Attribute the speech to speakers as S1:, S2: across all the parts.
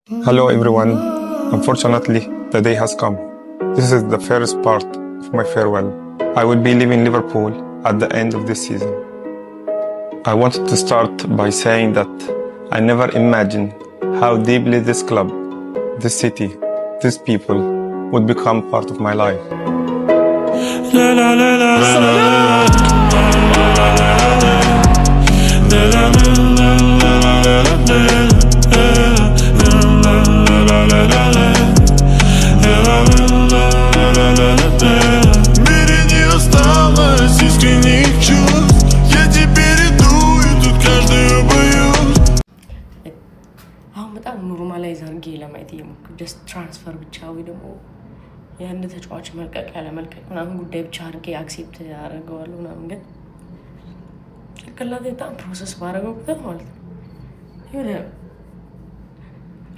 S1: Hello everyone. Unfortunately, the day has come. This is the first part of my farewell. I will be leaving Liverpool at the end of this season. I wanted to start by saying that I never imagined how deeply this club, this city, these people would become part of my life.
S2: Мире не осталось искренних чувств. Я теперь иду, и тут каждую боюсь.
S3: አሁን በጣም ኖርማላይዝ አድርጌ ለማየት እየሞከርኩ ጀስት ትራንስፈር ብቻ ወይ ደግሞ የአንድ ተጫዋች መልቀቅ ያለ መልቀቅ ምናምን ጉዳይ ብቻ አድርጌ አክሴፕት ያደርገዋለሁ ምናምን ግን ጭንቅላቴ በጣም ፕሮሰስ ባደረገው ቁጥር ማለት ነው የሆነ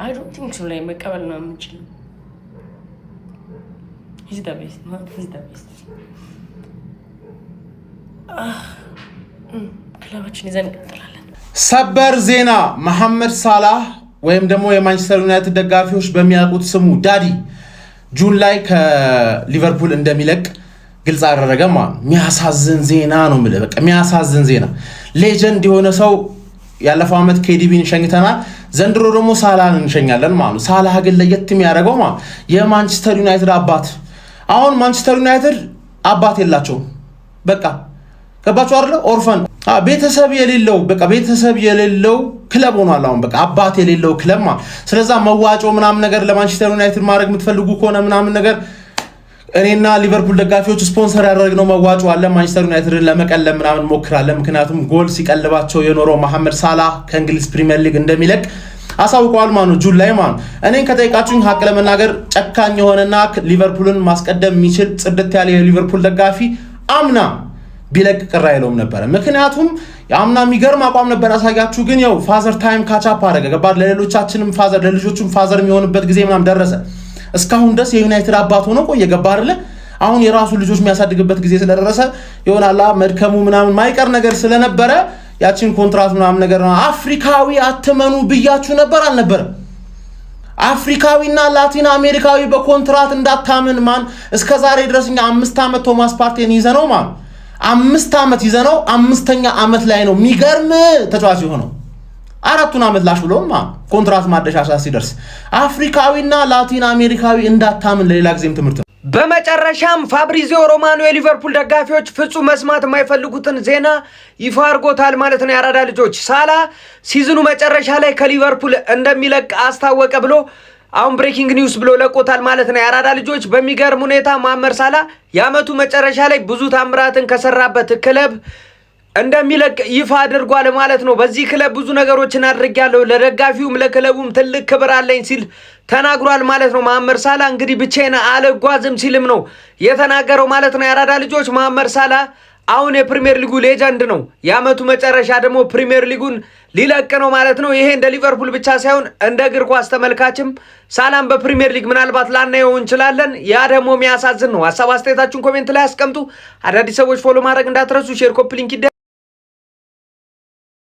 S3: አይ ዶንት ቲንክ ሶ ላይ መቀበል ነው የምችለው። He's the best, man. He's the best. ክለባችን ይዘን እንቀጥላለን።
S4: ሰበር ዜና መሐመድ ሳላህ ወይም ደግሞ የማንቸስተር ዩናይትድ ደጋፊዎች በሚያውቁት ስሙ ዳዲ ጁን ላይ ከሊቨርፑል እንደሚለቅ ግልጽ አደረገ ማለት ነው። የሚያሳዝን ዜና ነው ማለት በቃ የሚያሳዝን ዜና። ሌጀንድ የሆነ ሰው ያለፈው አመት ኬዲቢን ሸኝተናል፣ ዘንድሮ ደግሞ ሳላህን እንሸኛለን ማለት ነው። ሳላህ ግን ለየት የሚያደርገው ማለት የማንቸስተር ዩናይትድ አባት አሁን ማንቸስተር ዩናይትድ አባት የላቸውም። በቃ ገባችሁ አይደል? ኦርፈን ቤተሰብ የሌለው በቃ ቤተሰብ የሌለው ክለብ ሆኗል። አሁን በቃ አባት የሌለው ክለብ ማለት ስለዛ መዋጮ ምናምን ነገር ለማንቸስተር ዩናይትድ ማድረግ የምትፈልጉ ከሆነ ምናምን ነገር እኔና ሊቨርፑል ደጋፊዎች ስፖንሰር ያደረግነው መዋጮ አለ። ማንቸስተር ዩናይትድን ለመቀለብ ምናምን ሞክራለን። ምክንያቱም ጎል ሲቀልባቸው የኖረው መሐመድ ሳላህ ከእንግሊዝ ፕሪሚየር ሊግ እንደሚለቅ አሳውቀዋል ማለት ነው። ጁን ላይ ማለት ነው። እኔን ከጠይቃችሁኝ ሀቅ ለመናገር ጨካኝ የሆነና ሊቨርፑልን ማስቀደም የሚችል ጽድት ያለ የሊቨርፑል ደጋፊ አምና ቢለቅ ቅር አይለውም ነበር። ምክንያቱም አምና የሚገርም አቋም ነበር ያሳያችሁ። ግን ያው ፋዘር ታይም ካቻፕ አደረገ ገባር ለሌሎቻችንም ፋዘር ለልጆቹም ፋዘር የሚሆንበት ጊዜ ምናምን ደረሰ። እስካሁን ድረስ የዩናይትድ አባት ሆኖ ቆየ ገባር አይደል? አሁን የራሱ ልጆች የሚያሳድግበት ጊዜ ስለደረሰ ይሆናል መድከሙ ምናምን ማይቀር ነገር ስለነበረ ያችን ኮንትራት ምናምን ነገር ነው። አፍሪካዊ አትመኑ ብያችሁ ነበር አልነበረም? አፍሪካዊና ላቲን አሜሪካዊ በኮንትራት እንዳታምን ማን እስከዛሬ ድረስኛ 5 አመት ቶማስ ፓርቲን ይዘነው ማን 5 አመት ይዘነው 5ኛ አመት ላይ ነው የሚገርም ተጫዋች ሆነው 4ቱን አመት ላሽ ብሎም ማን ኮንትራት ማደሻሻ ሲደርስ አፍሪካዊና ላቲን አሜሪካዊ እንዳታምን ለሌላ ጊዜም ትምህርት ነው።
S5: በመጨረሻም ፋብሪዚዮ ሮማኖ የሊቨርፑል ደጋፊዎች ፍጹም መስማት የማይፈልጉትን ዜና ይፋ አድርጎታል ማለት ነው። ያራዳ ልጆች ሳላህ ሲዝኑ መጨረሻ ላይ ከሊቨርፑል እንደሚለቅ አስታወቀ ብሎ አሁን ብሬኪንግ ኒውስ ብሎ ለቆታል ማለት ነው። ያራዳ ልጆች በሚገርም ሁኔታ መሐመድ ሳላህ የአመቱ መጨረሻ ላይ ብዙ ታምራትን ከሰራበት ክለብ እንደሚለቅ ይፋ አድርጓል ማለት ነው። በዚህ ክለብ ብዙ ነገሮችን አድርጌያለሁ፣ ለደጋፊውም ለክለቡም ትልቅ ክብር አለኝ ሲል ተናግሯል ማለት ነው። መሐመድ ሳላህ እንግዲህ ብቻዬን አልጓዝም ሲልም ነው የተናገረው ማለት ነው። ያራዳ ልጆች መሐመድ ሳላህ አሁን የፕሪሚየር ሊጉ ሌጀንድ ነው። የአመቱ መጨረሻ ደግሞ ፕሪሚየር ሊጉን ሊለቅ ነው ማለት ነው። ይሄ እንደ ሊቨርፑል ብቻ ሳይሆን እንደ እግር ኳስ ተመልካችም ሳላህን በፕሪሚየር ሊግ ምናልባት ላናየው እንችላለን። ያ ደግሞ የሚያሳዝን ነው። ሀሳብ አስተያየታችሁን ኮሜንት ላይ አስቀምጡ። አዳዲስ ሰዎች ፎሎ ማድረግ እንዳትረሱ። ሼር ኮፕ ሊንክ